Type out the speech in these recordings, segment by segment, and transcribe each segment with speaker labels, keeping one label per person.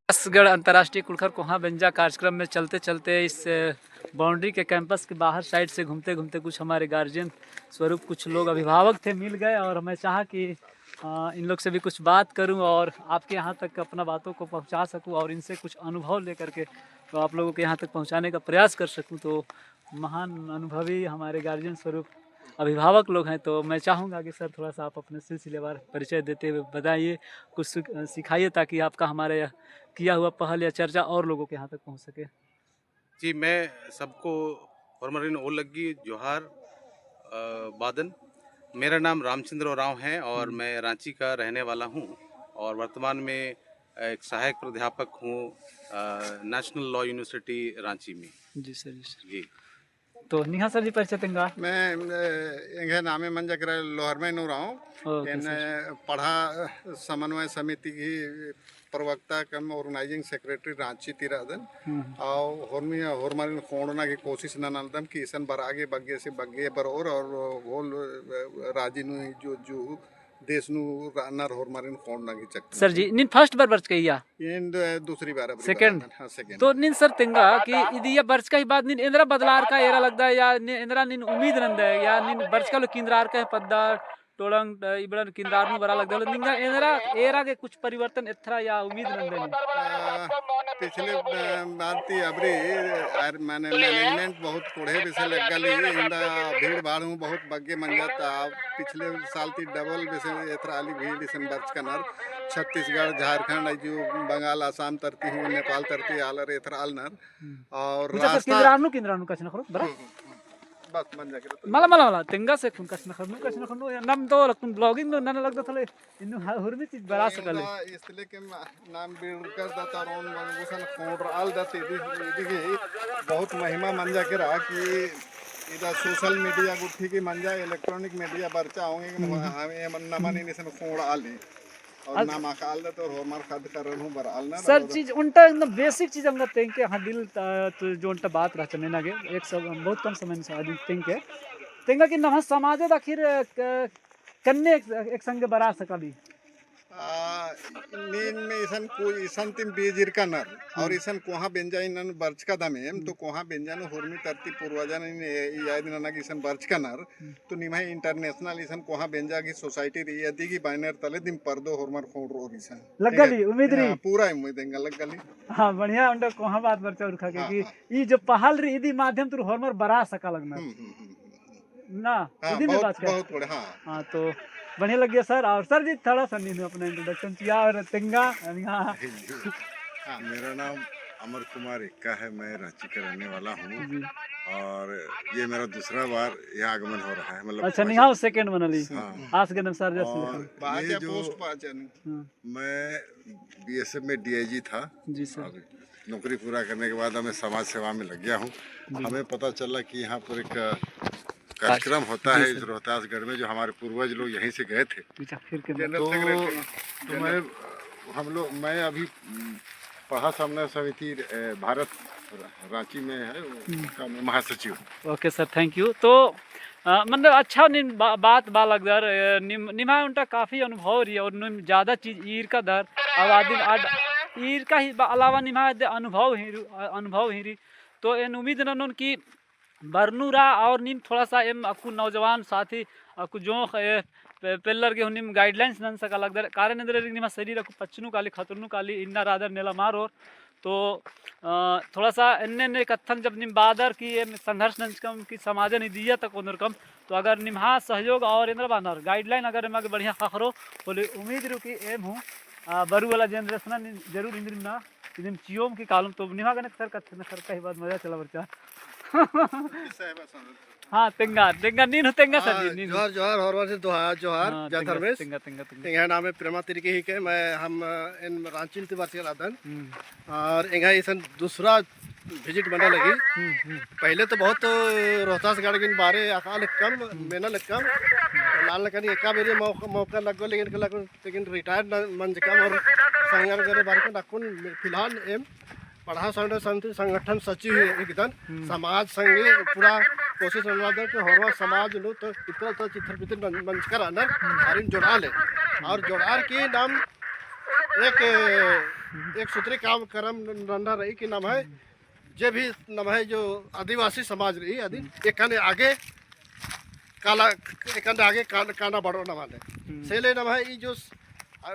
Speaker 1: छत्तीसगढ़ अंतर्राष्ट्रीय कुलखर कोहा बेंजा कार्यक्रम में चलते चलते इस बाउंड्री के कैंपस के बाहर साइड से घूमते घूमते कुछ हमारे गार्जियन स्वरूप कुछ लोग अभिभावक थे मिल गए और मैं चाहा कि इन लोग से भी कुछ बात करूं और आपके यहाँ तक अपना बातों को पहुंचा सकूं और इनसे कुछ अनुभव लेकर के तो आप लोगों के यहाँ तक पहुंचाने का प्रयास कर सकूं। तो महान अनुभवी हमारे गार्जियन स्वरूप अभिभावक लोग हैं, तो मैं चाहूँगा कि सर थोड़ा सा आप अपने सिलसिलेवार परिचय देते हुए बताइए, कुछ सिखाइए ताकि आपका हमारे किया हुआ पहल या चर्चा और लोगों के यहाँ तक पहुँच सके।
Speaker 2: जी, मैं सबको फॉर्मरिन ओलग्गी जोहार बादन। मेरा नाम रामचंद्र उरांव है और मैं रांची का रहने वाला हूँ और वर्तमान में एक सहायक प्राध्यापक हूँ नेशनल लॉ यूनिवर्सिटी रांची में।
Speaker 1: जी सर, जी सर।
Speaker 2: जी,
Speaker 1: तो निहा सर जी परिचय देंगे।
Speaker 3: मैं इंगे नामे मंजा कर लोहर में नू रहा हूँ इन पढ़ा समन्वय समिति की प्रवक्ता कम ऑर्गेनाइजिंग सेक्रेटरी रांची तिरादन और होरमारी खोड़ना की कोशिश ननदम कि ईसन बर आगे बग्गे से बग्गे बर और गोल राजी नु जो देश नु नर होरमारी खोड़ना की चक्कर
Speaker 1: सर जी निन फर्स्ट बार बर्च कहिया
Speaker 3: इन दूसरी बार
Speaker 1: सेकंड।
Speaker 3: हाँ सेकंड
Speaker 1: तो निन सर तिंगा कि इदी या बर्च का ही बाद निन इंद्रा बदलार का एरा लगदा है या इंद्रा निन उम्मीद नंद है या निन बर्च का लो किंद्रार का पद्दा टोड़ंग इबड़न किंद्रार नु बरा लगदा निंगा इंद्रा एरा के कुछ परिवर्तन इथरा या उम्मीद नंद है।
Speaker 3: पिछले बार ती अबरी मैंने मैनेजमेंट बहुत कोड़े विषय लग गली इंदा भीड़ भाड़ हूँ बहुत बग्गे मन जाता पिछले साल ती डबल विषय इतना आली भीड़ इसन बर्च कनर छत्तीसगढ़ झारखंड जो बंगाल आसाम तरती हूँ नेपाल तरती आलर इतना आलनर और
Speaker 1: किंद्रानु कछ न करो बरा
Speaker 3: बस मन जाके
Speaker 1: मला मला मला तिंगा से कछ न खनु नम तो लगतुन ब्लॉगिंग नो नन लगदा थले इनु हुरमी चीज बरा सकले
Speaker 3: इसलिए के नाम बीड़ कर दाता रोन गुसन खोड़ आल दाते दिखे बहुत महिमा मन जाके रहा कि इधर सोशल मीडिया गुट्ठी की मंजा इलेक्ट्रॉनिक मीडिया बर्चा होंगे हमें नमन निसन खोड़ आले और नाम अकाल दे तो हमार खाद कर रहूं बर आलना
Speaker 1: सर चीज उनटा एकदम बेसिक चीज हम लगते हैं कि हाँ दिल तो जो उनटा बात रहा चने लगे एक सब बहुत कम समय में आदमी तेंगे तेंगा कि नहा समाज आखिर कन्ने एक संग बरा सकली
Speaker 3: नीन में इसन कोई इसन तिम बेजिर का नर और इसन कोहा बेंजाई नन बर्च का दमेम तो कोहा बेंजान होरमी तरती पूर्वजन याद नना की इसन बर्च का नर तो निमाई इंटरनेशनल इसन कोहा बेंजा की सोसाइटी रही यदि की बैनर तले दिम पर्दो होरमर खोड़ रो इसन
Speaker 1: लगली उम्मीद रही
Speaker 3: पूरा उम्मीद देंगे लगली।
Speaker 1: हां बढ़िया उनका कोहा बात बर्चा उठा के कि ई जो पहल री इदी माध्यम तू होरमर बरा सका लगना ना इदी में बात
Speaker 3: बहुत बड़े।
Speaker 1: हां तो बढ़िया लग गया सर। और सर जी थोड़ा सा नींद अपना इंट्रोडक्शन किया और तिंगा
Speaker 4: मेरा नाम अमर कुमार इक्का है, मैं रांची का रहने वाला हूँ और ये मेरा दूसरा बार यहाँ आगमन हो रहा है। मतलब
Speaker 1: अच्छा नहीं हाँ सेकंड बनली आज के अनुसार
Speaker 4: ये जो मैं बीएसएफ में डीआईजी था
Speaker 1: जी सर,
Speaker 4: नौकरी पूरा करने के बाद मैं समाज सेवा में लग गया हूँ। हमें पता चला कि यहाँ पर एक कार्यक्रम होता है इस रोहतासगढ़ में जो हमारे पूर्वज लोग यहीं से गए थे। तो मैं अभी पढ़ा समन्वय समिति भारत रांची में है उनका मैं महासचिव हूँ।
Speaker 1: Okay sir thank you. तो मतलब अच्छा बात बा लगदर निमा उनका काफ़ी अनुभव रही और ज़्यादा चीज़ ईर का दर आबादी ईर का ही अलावा निमा अनुभव ही रही तो इन उम्मीद न की बरनूरा और निम थोड़ा सा एम अकु नौजवान साथी अकु जो पिल्लर के निम गाइडलाइंस नन सका लगदर कारण अंदर निमा शरीर अकु पच्चनु काली खतरनु काली इन्ना रादर नेला मारो तो थोड़ा सा अन्य कथन जब निम बादर की संघर्ष नंचकम की समाज ने दिया तक उनरकम तो अगर निम्हा सहयोग और इंद्र बानर गाइडलाइन अगर एम बढ़िया खखरो बोले उम्मीद रू की एम हूँ बरू वाला जनरेशन जरूर इंद्र ना दिन चियोम की कालम तो निमा गने सर कथन सर का ही बात मजा चला बच्चा हाँ तेंगा तेंगा नीन तेंगा सर जी नीन
Speaker 5: जोहार जोहार और से जोहार जोहार जाथरमेश
Speaker 1: तेंगा तेंगा
Speaker 5: तेंगा नाम है प्रेमा तरीके ही के मैं हम इन रांची में बात कर आदन और इंगा इसन दूसरा विजिट बना लगी। पहले तो बहुत रोहतासगढ़ के बारे अकाल कम मेना कम लाल कनी एका बेरी मौका लगो लेकिन रिटायर्ड मंज कम और संघर्ष करे बारे को नकुन फिलहाल एम पढ़ा संगठन सचिव एकदम समाज संगे पूरा कोशिश कि हर समाज लो तो इतना तो चित्र पित्र मंच कर अंदर और जोड़ा ले और जोड़ार के नाम एक एक सूत्री काम करम नंदा रही कि नाम है जे भी नाम है जो आदिवासी समाज रही आदि एक आगे काला एक आगे काना बड़ो नाम है से ले नाम है ये जो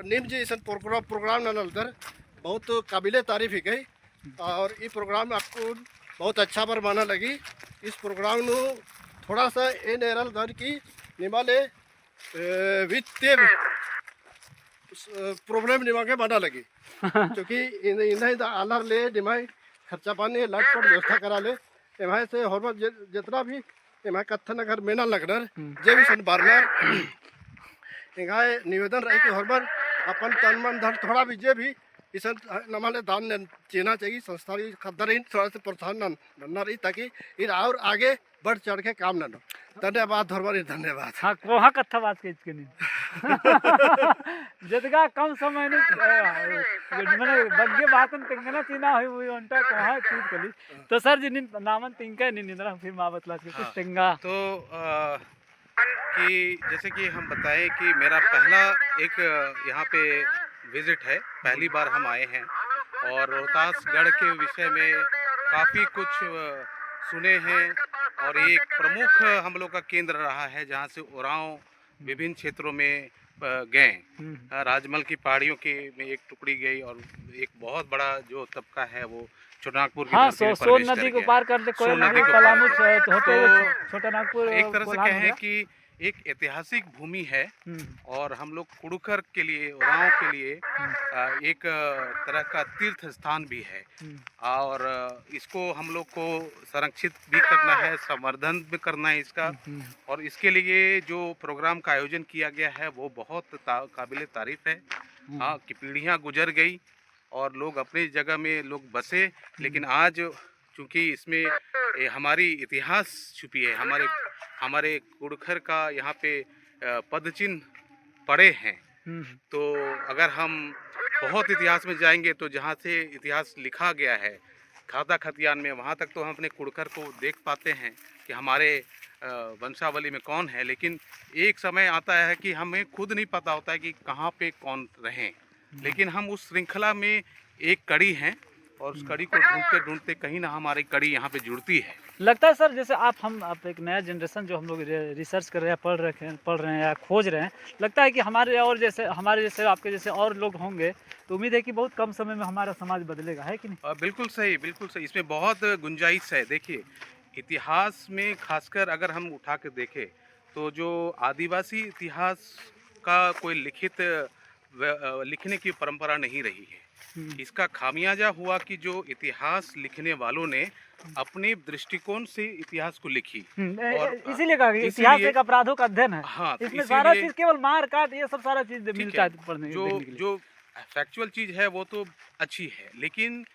Speaker 5: निम जी इस प्रोग्राम नलदर बहुत काबिले तारीफ ही गई और ये प्रोग्राम आपको बहुत अच्छा पर माना लगी। इस प्रोग्राम नु थोड़ा सा ये नेरल दर की निमाले वित्तीय प्रॉब्लम निमा के माना लगी क्योंकि इन्हें आलर ले निमाई खर्चा पानी लाटपट व्यवस्था करा ले एमाय से हर जितना भी एमाय कत्थन अगर मेना लगनर जे भी सन बारनर एगाय निवेदन रही कि हर बार अपन तन मन धन थोड़ा भी जे भी इस नमाले दान चेना चाहिए संस्था खदर थोड़ा सा प्रोत्साहन न रही ताकि इन और आगे बढ़ चढ़ के काम न धन्यवाद धर्मरी धन्यवाद।
Speaker 1: हाँ वहाँ कथा बात के इसके नहीं जदगा कम समय में मैंने बग्गे बातन तिंगना चीना हुई हुई उनका कहाँ चीज कली तो सर जी नामन तिंका नहीं निंद्रा फिर माँ बतला के कुछ तिंगा
Speaker 2: तो कि जैसे कि हम बताएं कि मेरा पहला एक यहाँ पे विजिट है, पहली बार हम आए हैं और रोहतासगढ़ के विषय में काफ़ी कुछ सुने हैं और एक प्रमुख हम लोग का केंद्र रहा है जहाँ से उरांव विभिन्न क्षेत्रों में गए। राजमहल की पहाड़ियों के में एक टुकड़ी गई और एक बहुत बड़ा जो तबका है वो छोटानागपुर की
Speaker 1: हाँ,
Speaker 2: धरती में
Speaker 1: सोन
Speaker 2: प्रवेश
Speaker 1: नदी
Speaker 2: कर
Speaker 1: को
Speaker 2: गया।
Speaker 1: पार करते कोयल
Speaker 2: सोन
Speaker 1: नदी
Speaker 2: नदी को
Speaker 1: पलामू
Speaker 2: पार कर।
Speaker 1: होते हुए छोटानागपुर
Speaker 2: एक तरह से
Speaker 1: कोल्हान
Speaker 2: कहें
Speaker 1: गया।
Speaker 2: कि एक ऐतिहासिक भूमि है और हम लोग कुड़ुखर के लिए उरांव के लिए एक तरह का तीर्थ स्थान भी है और इसको हम लोग को संरक्षित भी करना है, संवर्धन भी करना है इसका और इसके लिए जो प्रोग्राम का आयोजन किया गया है वो बहुत काबिले तारीफ है। हाँ कि पीढ़ियाँ गुजर गई और लोग अपनी जगह में लोग बसे, लेकिन आज चूँकि इसमें हमारी इतिहास छुपी है, हमारे कुड़खर का यहाँ पे पद चिन्ह पड़े हैं। तो अगर हम बहुत इतिहास में जाएंगे तो जहाँ से इतिहास लिखा गया है खाता खतियान में वहाँ तक तो हम अपने कुड़खर को देख पाते हैं कि हमारे वंशावली में कौन है, लेकिन एक समय आता है कि हमें खुद नहीं पता होता है कि कहाँ पे कौन रहें, लेकिन हम उस श्रृंखला में एक कड़ी हैं और उस कड़ी को ढूंढते ढूंढते कहीं ना हमारी कड़ी यहाँ पे जुड़ती है।
Speaker 1: लगता है सर जैसे आप एक नया जनरेशन जो हम लोग रिसर्च कर रहे हैं पढ़ रहे हैं या खोज रहे हैं, लगता है कि हमारे जैसे आपके जैसे और लोग होंगे तो उम्मीद है कि बहुत कम समय में हमारा समाज बदलेगा, है कि नहीं?
Speaker 2: बिल्कुल सही, बिल्कुल सही। इसमें बहुत गुंजाइश है। देखिए इतिहास में खासकर अगर हम उठा के देखें तो जो आदिवासी इतिहास का कोई लिखने की परंपरा नहीं रही है। इसका खामियाजा हुआ कि जो इतिहास लिखने वालों ने अपने दृष्टिकोण से इतिहास को लिखी और
Speaker 1: इसीलिए कहा कि इतिहास एक अपराधों का अध्ययन है।
Speaker 2: हाँ,
Speaker 1: इसमें सारा चीज केवल मार काट ये सब सारा चीज मिलता है पढ़ने
Speaker 2: जो फैक्चुअल चीज है वो तो अच्छी है, लेकिन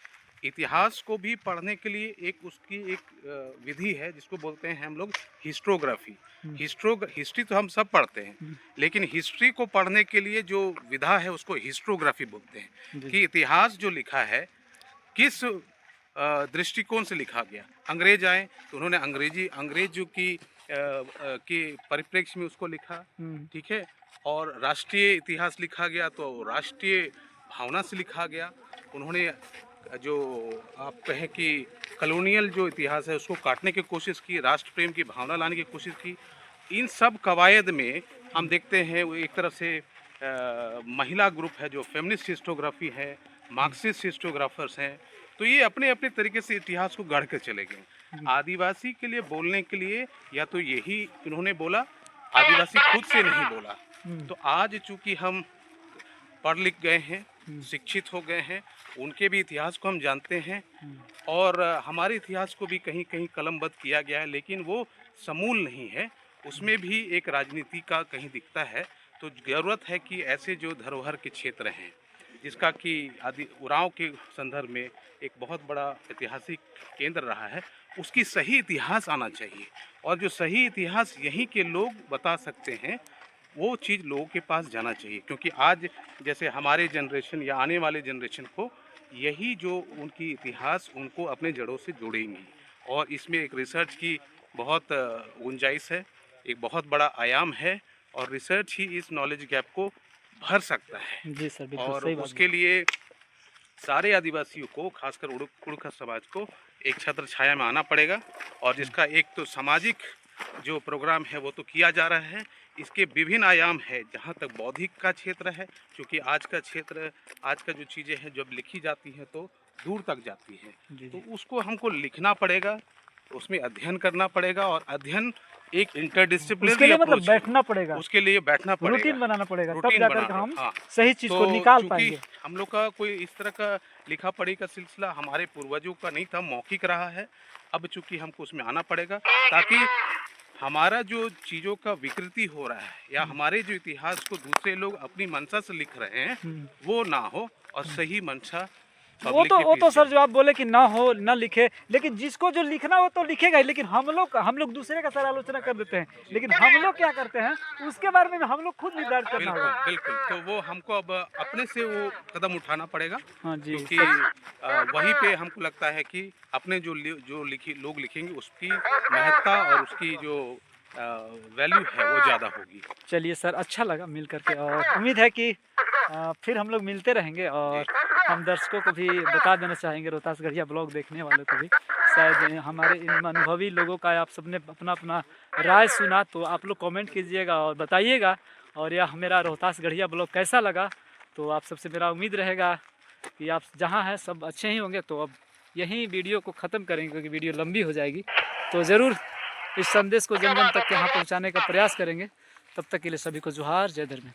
Speaker 2: इतिहास को भी पढ़ने के लिए एक उसकी एक विधि है जिसको बोलते हैं हम लोग हिस्ट्रोग्राफी। हिस्ट्री तो हम सब पढ़ते हैं, लेकिन हिस्ट्री को पढ़ने के लिए जो विधा है उसको हिस्ट्रोग्राफी बोलते हैं कि इतिहास जो लिखा है किस दृष्टिकोण से लिखा गया। अंग्रेज आए तो उन्होंने अंग्रेजों की परिप्रेक्ष्य में उसको लिखा, ठीक है, और राष्ट्रीय इतिहास लिखा गया तो राष्ट्रीय भावना से लिखा गया। उन्होंने जो आप कहें कि कॉलोनियल जो इतिहास है उसको काटने की कोशिश की, राष्ट्र प्रेम की भावना लाने की कोशिश की। इन सब कवायद में हम देखते हैं वो एक तरफ से महिला ग्रुप है जो फेमिनिस्ट हिस्टोग्राफी है, मार्क्सिस्ट हिस्टोग्राफर्स हैं, तो ये अपने अपने तरीके से इतिहास को गढ़ के चले गए। आदिवासी के लिए बोलने के लिए या तो यही इन्होंने बोला, आदिवासी खुद से नहीं बोला। तो आज चूँकि हम पढ़ लिख गए हैं, शिक्षित हो गए हैं, उनके भी इतिहास को हम जानते हैं और हमारे इतिहास को भी कहीं कहीं कलमबद्ध किया गया है, लेकिन वो समूल नहीं है, उसमें भी एक राजनीति का कहीं दिखता है। तो ज़रूरत है कि ऐसे जो धरोहर के क्षेत्र हैं जिसका कि उरांव के संदर्भ में एक बहुत बड़ा ऐतिहासिक केंद्र रहा है, उसकी सही इतिहास आना चाहिए और जो सही इतिहास यहीं के लोग बता सकते हैं वो चीज़ लोगों के पास जाना चाहिए, क्योंकि आज जैसे हमारे जनरेशन या आने वाले जनरेशन को यही जो उनकी इतिहास उनको अपने जड़ों से जोड़ेंगी और इसमें एक रिसर्च की बहुत गुंजाइश है, एक बहुत बड़ा आयाम है और रिसर्च ही इस नॉलेज गैप को भर सकता है।
Speaker 1: जी सर, बिल्कुल
Speaker 2: और
Speaker 1: सही बात
Speaker 2: उसके लिए सारे आदिवासियों को, खासकर कुड़ुख समाज को एक छत्र छाया में आना पड़ेगा। और जिसका एक तो सामाजिक जो प्रोग्राम है वो तो किया जा रहा है, इसके विभिन्न आयाम है। जहाँ तक बौद्धिक का क्षेत्र है, क्योंकि आज का क्षेत्र, आज का जो चीज़ें हैं जब लिखी जाती हैं तो दूर तक जाती है, तो उसको हमको लिखना पड़ेगा, उसमें अध्ययन करना पड़ेगा। और अध्ययन एक
Speaker 1: उसके
Speaker 2: इंटरडिसिप्लिनरी
Speaker 1: लिए मतलब
Speaker 2: अप्रोच है।
Speaker 1: बैठना पड़ेगा,
Speaker 2: उसके लिए बैठना पड़ेगा,
Speaker 1: रूटीन बनाना पड़ेगा, तब
Speaker 2: रूटीन
Speaker 1: जाकर के
Speaker 2: बनाना,
Speaker 1: हम
Speaker 2: हाँ।
Speaker 1: सही चीज को
Speaker 2: तो
Speaker 1: निकाल
Speaker 2: चूंकि
Speaker 1: पाएंगे।
Speaker 2: हम लोग का कोई इस तरह का लिखा पढ़ी का सिलसिला हमारे पूर्वजों का नहीं था, मौखिक रहा है। अब चूंकि हमको उसमें आना पड़ेगा ताकि हमारा जो चीज़ों का विकृति हो रहा है या हमारे जो इतिहास को दूसरे लोग अपनी मंशा से लिख रहे हैं वो ना हो, और सही मंशा
Speaker 1: वो तो सर जो आप बोले कि ना हो, ना लिखे, लेकिन जिसको जो लिखना हो तो लिखेगा ही। लेकिन हम लोग दूसरे का सर आलोचना कर देते हैं, लेकिन हम लोग क्या करते हैं उसके बारे में हम लोग खुद निर्धारित करना
Speaker 2: बिल्कुल
Speaker 1: होगा।
Speaker 2: बिल्कुल। तो वो हमको अब अपने से वो कदम उठाना पड़ेगा।
Speaker 1: हाँ जी,
Speaker 2: क्योंकि वहीं पे हमको लगता है कि अपने जो लोग लिखेंगे उसकी महत्ता और उसकी जो वैल्यू है वो ज़्यादा होगी।
Speaker 1: चलिए सर, अच्छा लगा मिल करके, और उम्मीद है कि फिर हम लोग मिलते रहेंगे। और हम दर्शकों को भी बता देना चाहेंगे, रोहतास गढ़िया ब्लॉग देखने वालों को भी, शायद हमारे इन अनुभवी लोगों का आप सबने अपना अपना राय सुना, तो आप लोग कमेंट कीजिएगा और बताइएगा। और यह मेरा रोहतास गढ़िया ब्लॉग कैसा लगा, तो आप सबसे मेरा उम्मीद रहेगा कि आप जहाँ हैं सब अच्छे ही होंगे। तो अब यहीं वीडियो को ख़त्म करेंगे क्योंकि वीडियो लंबी हो जाएगी। तो ज़रूर इस संदेश को जन जन तक यहाँ पहुँचाने का प्रयास करेंगे। तब तक के लिए सभी को जोहार, जय धर्म।